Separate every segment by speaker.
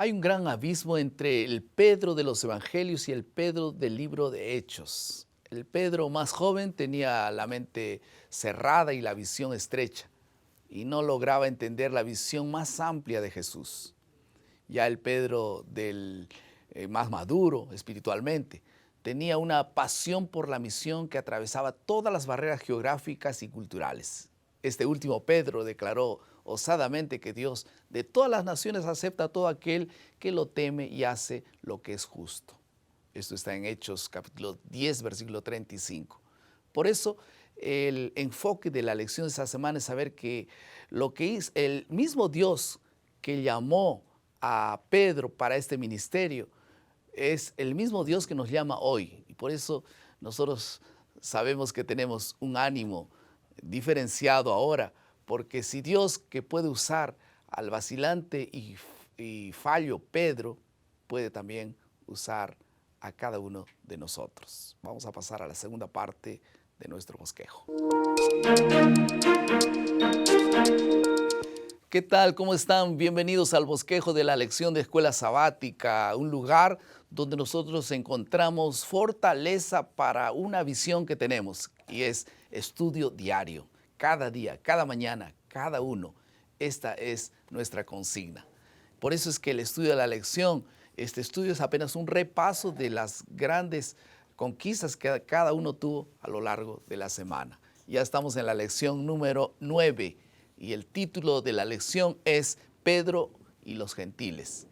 Speaker 1: Hay un gran abismo entre el Pedro de los Evangelios y el Pedro del libro de Hechos. El Pedro más joven tenía la mente cerrada y la visión estrecha y no lograba entender la visión más amplia de Jesús. Ya el Pedro del más maduro espiritualmente tenía una pasión por la misión que atravesaba todas las barreras geográficas y culturales. Este último Pedro declaró osadamente que Dios de todas las naciones acepta a todo aquel que lo teme y hace lo que es justo. Esto está en Hechos capítulo 10, versículo 35. Por eso el enfoque de la lección de esta semana es saber que lo que es el mismo Dios que llamó a Pedro para este ministerio es el mismo Dios que nos llama hoy. Y por eso nosotros sabemos que tenemos un ánimo diferenciado ahora, porque si Dios, que puede usar al vacilante y fallo Pedro, puede también usar a cada uno de nosotros. Vamos a pasar a la segunda parte de nuestro bosquejo. ¿Qué tal? ¿Cómo están? Bienvenidos al bosquejo de la lección de escuela sabática, un lugar donde nosotros encontramos fortaleza para una visión que tenemos, y es estudio diario, cada día, cada mañana, cada uno. Esta es nuestra consigna. Por eso es que el estudio de la lección, este estudio es apenas un repaso de las grandes conquistas que cada uno tuvo a lo largo de la semana. Ya estamos en la lección número 9 y el título de la lección es Pedro y los gentiles.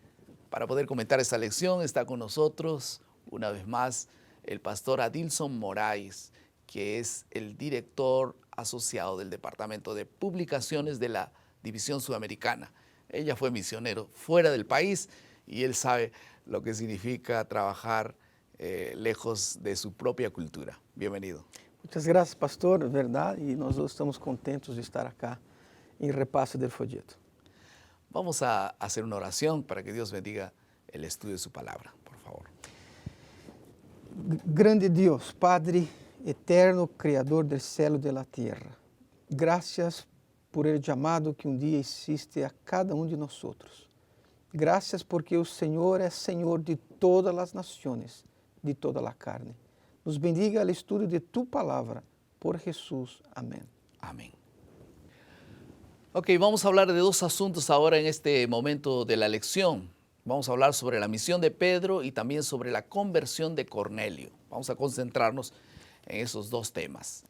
Speaker 1: Para poder comentar esta lección está con nosotros una vez más el pastor Adilson Moraes, que es el director asociado del Departamento de Publicaciones de la División Sudamericana. Ella fue misionero fuera del país y él sabe lo que significa trabajar lejos de su propia cultura. Bienvenido.
Speaker 2: Muchas gracias, pastor, verdad, y nosotros estamos contentos de estar acá en Repaso del Folleto.
Speaker 1: Vamos a hacer una oración para que Dios bendiga el estudio de su palabra, por favor.
Speaker 2: Grande Dios, Padre eterno, Criador del cielo y de la tierra, gracias por el llamado que un día hiciste a cada uno de nosotros. Gracias porque el Señor es Señor de todas las naciones, de toda la carne. Nos bendiga el estudio de tu palabra, por Jesús. Amén.
Speaker 1: Amén. Ok, vamos a hablar de dos asuntos ahora en este momento de la lección. Vamos a hablar sobre la misión de Pedro y también sobre la conversión de Cornelio. Vamos a concentrarnos en esos dos temas.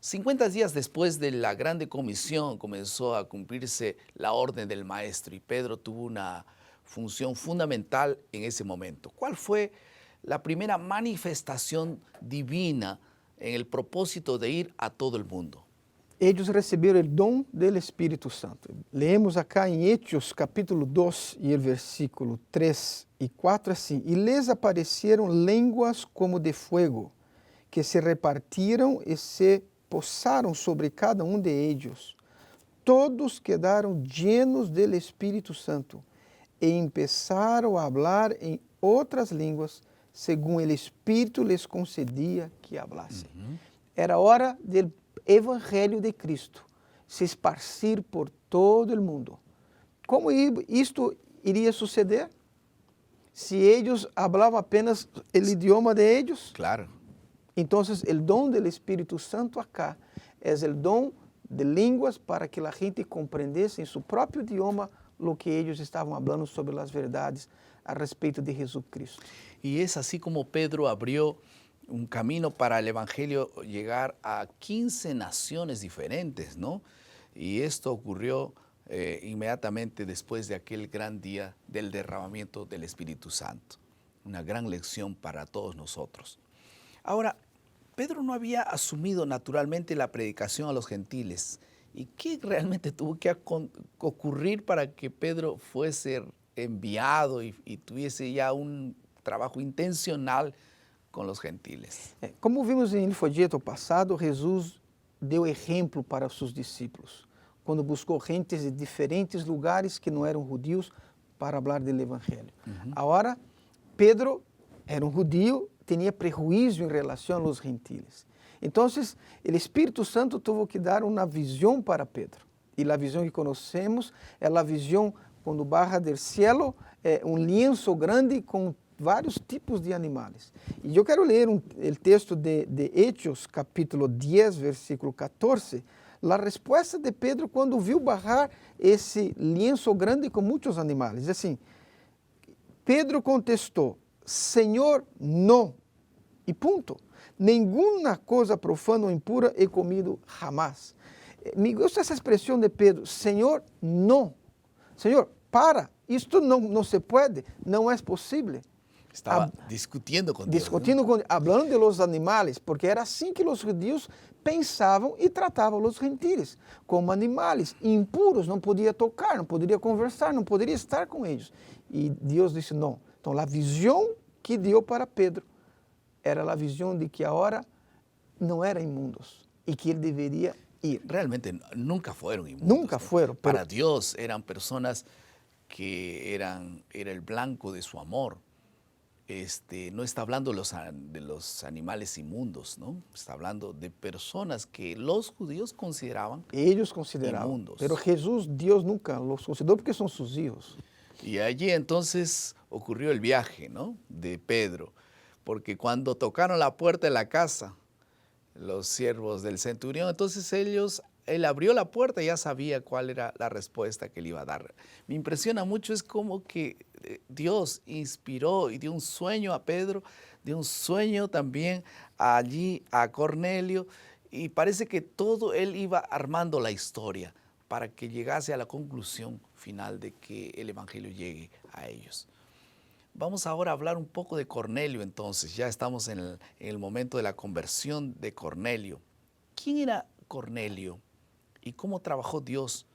Speaker 1: 50 días después de la grande comisión comenzó a cumplirse la orden del maestro y Pedro tuvo una función fundamental en ese momento. ¿Cuál fue la primera manifestación divina en el propósito de ir a todo el mundo?
Speaker 2: Ellos recibieron el don del Espíritu Santo. Leemos acá en Hechos capítulo 2 y el versículo 3 y 4 así. Y les aparecieron lenguas como de fuego, que se repartieron y se posaron sobre cada uno de ellos. Todos quedaron llenos del Espíritu Santo e empezaron a hablar en otras lenguas, según el Espíritu les concedía que hablasen. Era hora del Evangelho de Cristo se esparcir por todo el mundo. ¿Cómo esto iría a suceder? Si ellos hablaban apenas el idioma de ellos.
Speaker 1: Claro.
Speaker 2: Entonces, el don del Espíritu Santo acá es el don de lenguas para que la gente comprendesse en su propio idioma lo que ellos estaban hablando sobre las verdades a respecto de Jesucristo.
Speaker 1: Y es así como Pedro abrió un camino para el Evangelio llegar a 15 naciones diferentes, ¿no? Y esto ocurrió inmediatamente después de aquel gran día del derramamiento del Espíritu Santo. Una gran lección para todos nosotros. Ahora, Pedro no había asumido naturalmente la predicación a los gentiles. ¿Y qué realmente tuvo que ocurrir para que Pedro fuese enviado y tuviese ya un trabajo intencional con los gentiles?
Speaker 2: Como vimos en el folleto pasado, Jesús dio ejemplo para sus discípulos, cuando buscó gentes de diferentes lugares que no eran judíos para hablar del Evangelio. Ahora, Pedro era un judío, tenía prejuicio en relación a los gentiles. Entonces, el Espíritu Santo tuvo que dar una visión para Pedro. Y la visión que conocemos es la visión cuando baja del cielo um lienzo grande com vários tipos de animais. E eu quero ler o texto de Hechos, capítulo 10, versículo 14, a resposta de Pedro quando viu barrar esse lienzo grande com muitos animais. Assim, Pedro contestou, Senhor, não. E ponto. Nenhuma coisa profana ou impura he comido jamás. Me gusta essa expressão de Pedro, Senhor, não. Senhor, para, isto não se pode, não é possível.
Speaker 1: Estaba discutiendo con Dios,
Speaker 2: Discutindo, hablando de los animales, porque era assim que os judeus pensavam e tratavam os gentiles, como animais impuros, não podia tocar, não poderia conversar, não poderia estar com eles. E Deus disse não. Então, a visão que deu para Pedro era a visão de que agora não eram imundos e que ele deveria ir.
Speaker 1: Realmente nunca fueron inmundos.
Speaker 2: Nunca
Speaker 1: ¿no?
Speaker 2: fueron.
Speaker 1: Para Dios eran personas que era el blanco de su amor. No está hablando de los animales inmundos, ¿no? Está hablando de personas que los judíos consideraban
Speaker 2: Ellos consideraban
Speaker 1: inmundos.
Speaker 2: Pero Jesús, Dios nunca los consideró porque son sus hijos.
Speaker 1: Y allí entonces ocurrió el viaje, ¿no? De Pedro, porque cuando tocaron la puerta de la casa, los siervos del centurión, entonces él abrió la puerta y ya sabía cuál era la respuesta que le iba a dar. Me impresiona mucho, es como que Dios inspiró y dio un sueño a Pedro, dio un sueño también allí a Cornelio, y parece que todo él iba armando la historia para que llegase a la conclusión final de que el evangelio llegue a ellos. Vamos ahora a hablar un poco de Cornelio entonces, ya estamos en el momento de la conversión de Cornelio. ¿Quién era Cornelio y cómo trabajó Dios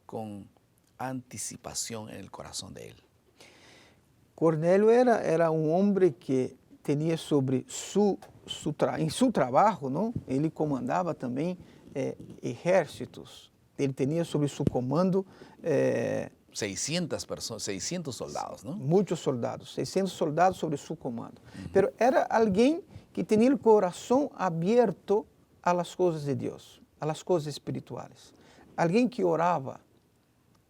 Speaker 1: con anticipación en el corazón de él?
Speaker 2: Cornelio era um homem que tinha sobre em seu trabalho, não? Ele comandava também exércitos. Ele tinha sobre seu comando
Speaker 1: 600 personas, 600 soldados, ¿no?
Speaker 2: Muitos soldados, 600 soldados sobre seu comando. Pero era alguém que tinha o coração aberto a las coisas de Deus, a las coisas espirituais. Alguém que orava,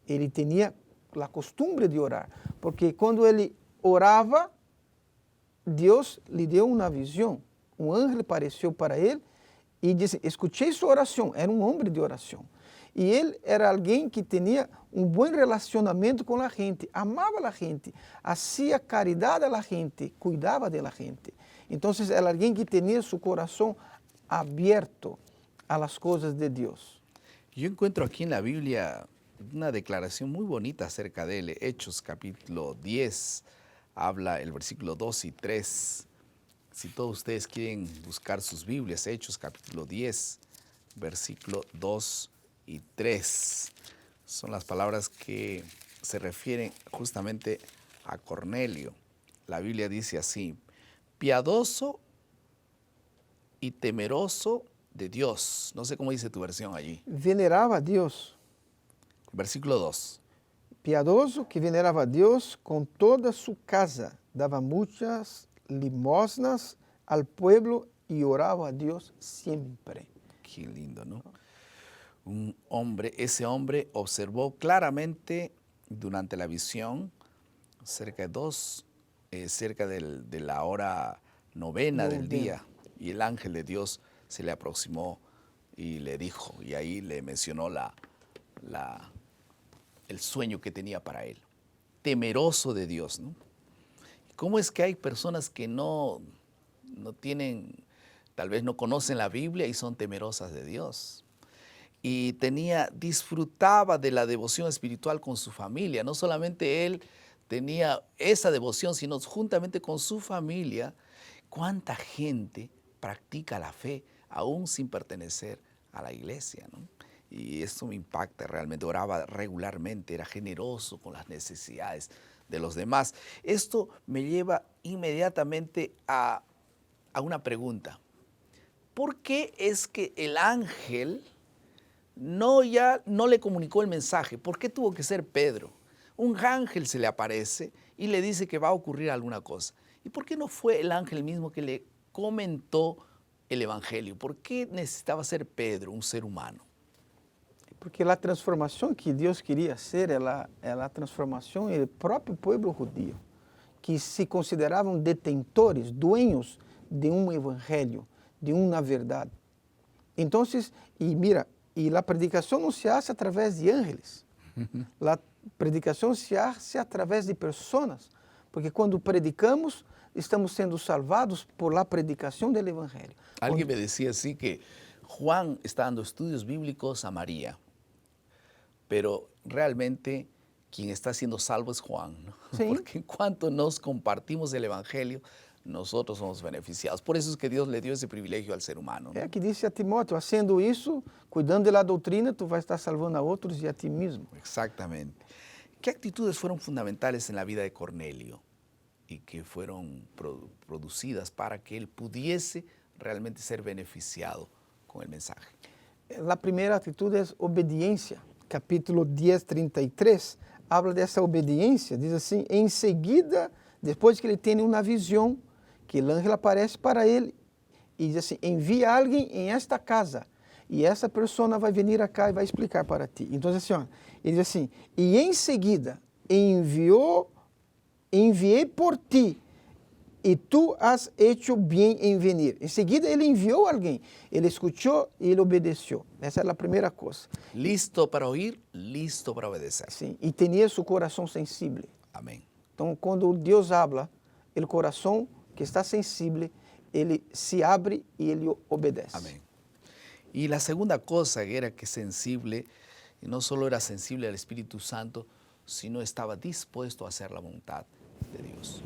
Speaker 2: ele tinha a costumbre de orar, porque quando ele orava, Deus lhe deu uma visão. Um anjo apareceu para ele e disse: escutei sua oração. Era um homem de oração. E ele era alguém que tinha um bom relacionamento com a gente, amava a gente, fazia caridade à gente, cuidava da gente. Então, era alguém que tinha seu coração aberto a las coisas de Deus.
Speaker 1: Yo encuentro aquí en la Biblia una declaración muy bonita acerca de él. Hechos capítulo 10, habla el versículo 2 y 3. Si todos ustedes quieren buscar sus Biblias, Hechos capítulo 10, versículo 2 y 3. Son las palabras que se refieren justamente a Cornelio. La Biblia dice así: piadoso y temeroso de Dios. No sé cómo dice tu versión allí.
Speaker 2: Venerava a Deus.
Speaker 1: Versículo 2.
Speaker 2: Piadoso que venerava a Deus com toda sua casa, dava muitas limosnas al pueblo y oraba a Dios siempre.
Speaker 1: Qué lindo, ¿no? Ese hombre observó claramente durante la visión cerca de la hora novena del día, y el ángel de Dios se le aproximó y le dijo, y ahí le mencionó el sueño que tenía para él. Temeroso de Dios, ¿no? ¿Cómo es que hay personas que no tienen, tal vez no conocen la Biblia y son temerosas de Dios? Y disfrutaba de la devoción espiritual con su familia. No solamente él tenía esa devoción, sino juntamente con su familia. ¿Cuánta gente practica la fe aún sin pertenecer a la iglesia, ¿no? Y esto me impacta realmente. Oraba regularmente, era generoso con las necesidades de los demás. Esto me lleva inmediatamente a una pregunta. ¿Por qué es que el ángel no le comunicó el mensaje? ¿Por qué tuvo que ser Pedro? Un ángel se le aparece y le dice que va a ocurrir alguna cosa. ¿Y por qué no fue el ángel mismo que le comentó el evangelio? ¿Por qué necesitaba ser Pedro, un ser humano?
Speaker 2: Porque a transformação que Deus queria hacer é a transformação do próprio povo judío, que se consideravam detentores, dueños de evangelho, de uma verdade. Então, e mira, a predicação não se hace através de ángeles, a predicação se hace através de pessoas, porque quando predicamos, estamos sendo salvados por la predicação do evangelho.
Speaker 1: Alguien me decía así que Juan está dando estudios bíblicos a María, pero realmente quien está siendo salvo es Juan, ¿no?
Speaker 2: Sí.
Speaker 1: Porque en cuanto nos compartimos el evangelio, nosotros somos beneficiados. Por eso es que Dios le dio ese privilegio al ser humano, ¿no?
Speaker 2: É que disse a Timóteo, haciendo isso, cuidando da doutrina, tu vai estar salvando a outros e a ti mesmo.
Speaker 1: Exactamente. ¿Qué actitudes fueron fundamentales en la vida de Cornelio y que fueron producidas para que él pudiese realmente ser beneficiado con el mensaje?
Speaker 2: A primeira atitude é obediência. Capítulo 10, 33, habla dessa obediência. Diz assim, em seguida, depois que ele tem uma visão, que o anjo aparece para ele e diz assim, envia alguém em esta casa e essa pessoa vai vir acá e vai explicar para ti. Então, assim, ó, ele diz assim, e em seguida enviei por ti e tu has hecho bem em venir. Em seguida, ele enviou alguém. Ele escutou e ele obedeceu. Essa é a primeira coisa.
Speaker 1: Listo para oír, listo para obedecer.
Speaker 2: Sim, e tinha seu coração sensível.
Speaker 1: Amén.
Speaker 2: Então, quando Deus habla, o coração que está sensível, ele se abre e ele obedece.
Speaker 1: Amén. Y la segunda cosa era que sensible, y no solo era sensible al Espíritu Santo, sino estaba dispuesto a hacer la voluntad de Dios.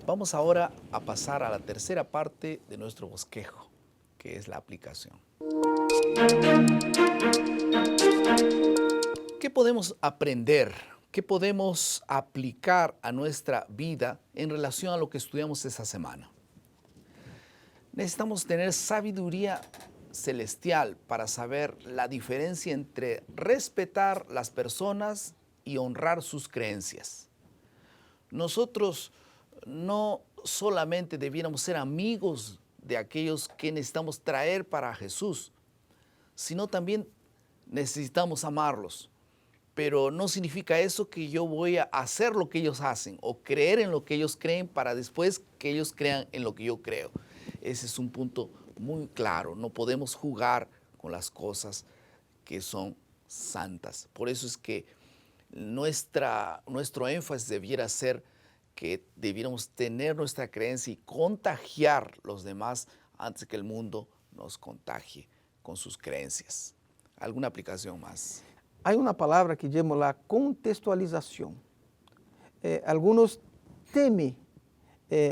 Speaker 1: Vamos ahora a pasar a la tercera parte de nuestro bosquejo, que es la aplicación. ¿Qué podemos aprender? ¿Qué podemos aplicar a nuestra vida en relación a lo que estudiamos esta semana? Necesitamos tener sabiduría celestial para saber la diferencia entre respetar las personas y honrar sus creencias. Nosotros no solamente debiéramos ser amigos de aquellos que necesitamos traer para Jesús, sino también necesitamos amarlos. Pero no significa eso que yo voy a hacer lo que ellos hacen o creer en lo que ellos creen para después que ellos crean en lo que yo creo. Ese es un punto muy claro. No podemos jugar con las cosas que son santas. Por eso es que nuestro énfasis debiera ser que debiéramos tener nuestra creencia y contagiar a los demás antes que el mundo nos contagie con sus creencias. ¿Alguna aplicación más?
Speaker 2: Há uma palavra que chamamos la contextualização. Alguns temem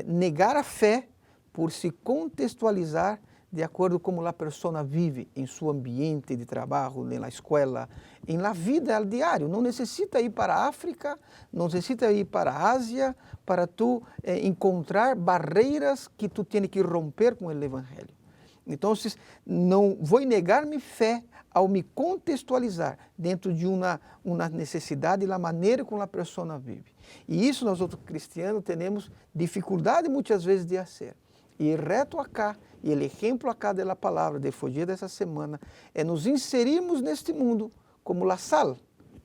Speaker 2: negar a fé por se contextualizar de acordo com como a pessoa vive em seu ambiente de trabalho, na escola, em la vida al diário. Não necessita ir para a África, não necessita ir para a Ásia para tu encontrar barreiras que tu tens que romper com o Evangelho. Então, não vou negar minha fé ao me contextualizar dentro de uma necessidade e a maneira como a pessoa vive. E isso nós outros cristianos temos dificuldade muitas vezes de fazer. E reto acá, e o exemplo acá da palavra de fugir dessa semana, é nos inserirmos neste mundo como a sal,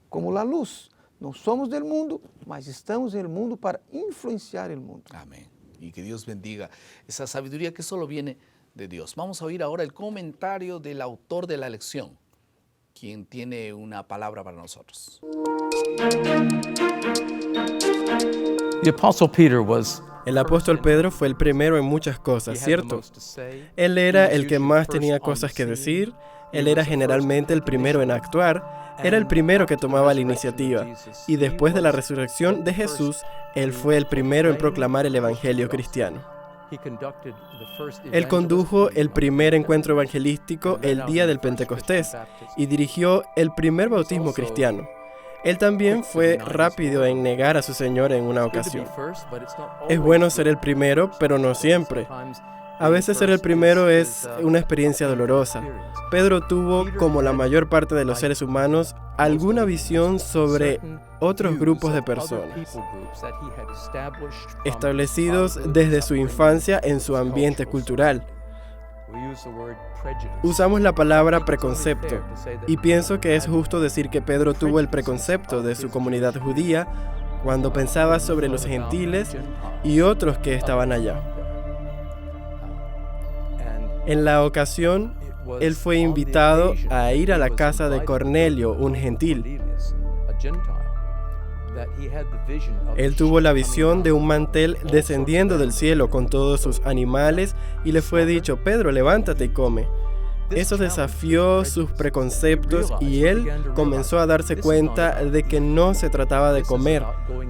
Speaker 2: como a luz. Não somos do mundo, mas estamos no mundo para influenciar o mundo.
Speaker 1: Amén. Y que Dios bendiga esa sabiduría que solo viene de Dios. Vamos a oír ahora el comentario del autor de la lección, quien tiene una palabra para nosotros.
Speaker 3: The Apostle Peter was
Speaker 4: El apóstol Pedro fue el primero en muchas cosas, ¿cierto? Él era el que más tenía cosas que decir, él era generalmente el primero en actuar, era el primero que tomaba la iniciativa, y después de la resurrección de Jesús, él fue el primero en proclamar el evangelio cristiano. Él condujo el primer encuentro evangelístico el día del Pentecostés y dirigió el primer bautismo cristiano. Él también fue rápido en negar a su Señor en una ocasión. Es bueno ser el primero, pero no siempre. A veces ser el primero es una experiencia dolorosa. Pedro tuvo, como la mayor parte de los seres humanos, alguna visión sobre otros grupos de personas, establecidos desde su infancia en su ambiente cultural. Usamos la palabra preconcepto, y pienso que es justo decir que Pedro tuvo el preconcepto de su comunidad judía cuando pensaba sobre los gentiles y otros que estaban allá. En la ocasión, él fue invitado a ir a la casa de Cornelio, un gentil. Él tuvo la visión de un mantel descendiendo del cielo con todos sus animales y le fue dicho: Pedro, levántate y come. Eso desafió sus preconceptos y él comenzó a darse cuenta de que no se trataba de comer,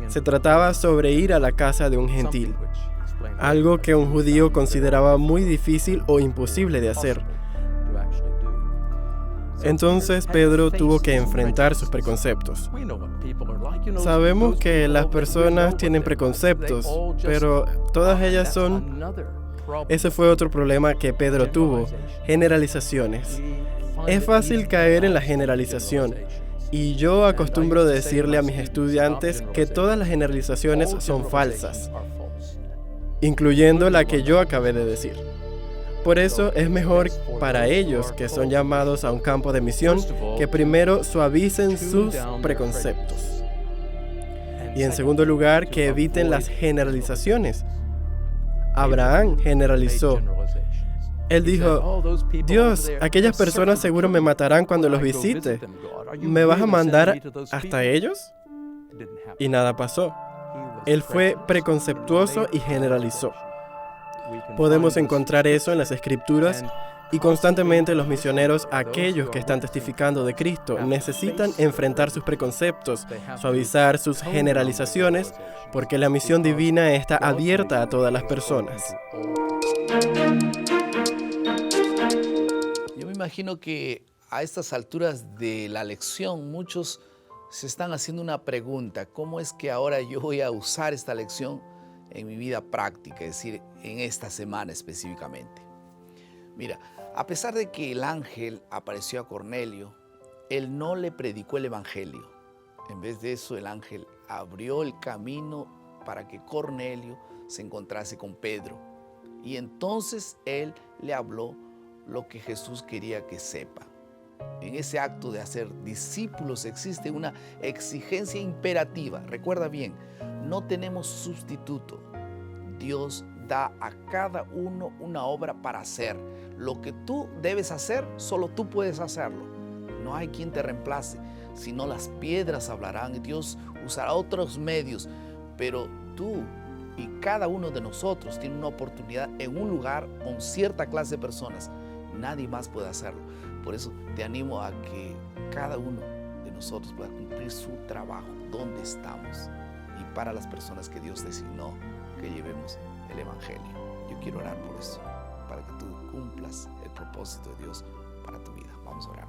Speaker 4: se trataba sobre ir a la casa de un gentil, algo que un judío consideraba muy difícil o imposible de hacer. Entonces Pedro tuvo que enfrentar sus preconceptos. Sabemos que las personas tienen preconceptos, pero todas ellas son... Ese fue otro problema que Pedro tuvo: generalizaciones. Es fácil caer en la generalización, y yo acostumbro decirle a mis estudiantes que todas las generalizaciones son falsas, incluyendo la que yo acabé de decir. Por eso es mejor para ellos, que son llamados a un campo de misión, que primero suavicen sus preconceptos. Y en segundo lugar, que eviten las generalizaciones. Abraham generalizó. Él dijo: Dios, aquellas personas seguro me matarán cuando los visite. ¿Me vas a mandar hasta ellos? Y nada pasó. Él fue preconceptuoso y generalizó. Podemos encontrar eso en las Escrituras, y constantemente los misioneros, aquellos que están testificando de Cristo, necesitan enfrentar sus preconceptos, suavizar sus generalizaciones, porque la misión divina está abierta a todas las personas.
Speaker 1: Yo me imagino que a estas alturas de la lección muchos se están haciendo una pregunta: ¿cómo es que ahora yo voy a usar esta lección en mi vida práctica, es decir, en esta semana específicamente? Mira, a pesar de que el ángel apareció a Cornelio, él no le predicó el evangelio. En vez de eso, el ángel abrió el camino para que Cornelio se encontrase con Pedro. Y entonces él le habló lo que Jesús quería que sepa. En ese acto de hacer discípulos existe una exigencia imperativa. Recuerda bien, no tenemos sustituto. Dios da a cada uno una obra para hacer. Lo que tú debes hacer, solo tú puedes hacerlo. No hay quien te reemplace. Si no, las piedras hablarán y Dios usará otros medios. Pero tú y cada uno de nosotros tiene una oportunidad en un lugar con cierta clase de personas. Nadie más puede hacerlo. Por eso te animo a que cada uno de nosotros pueda cumplir su trabajo donde estamos y para las personas que Dios designó que llevemos el evangelio. Yo quiero orar por eso, para que tú cumplas el propósito de Dios para tu vida. Vamos a orar.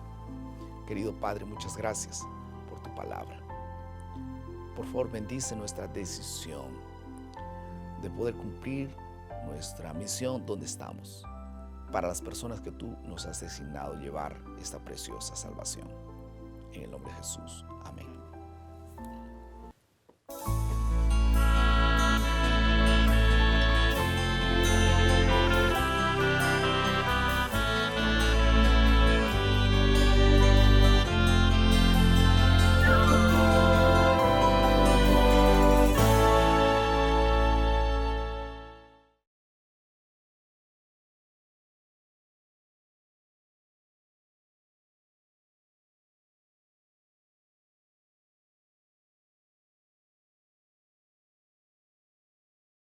Speaker 1: Querido Padre, muchas gracias por tu palabra. Por favor, bendice nuestra decisión de poder cumplir nuestra misión donde estamos, para las personas que tú nos has designado llevar esta preciosa salvación. En el nombre de Jesús. Amén.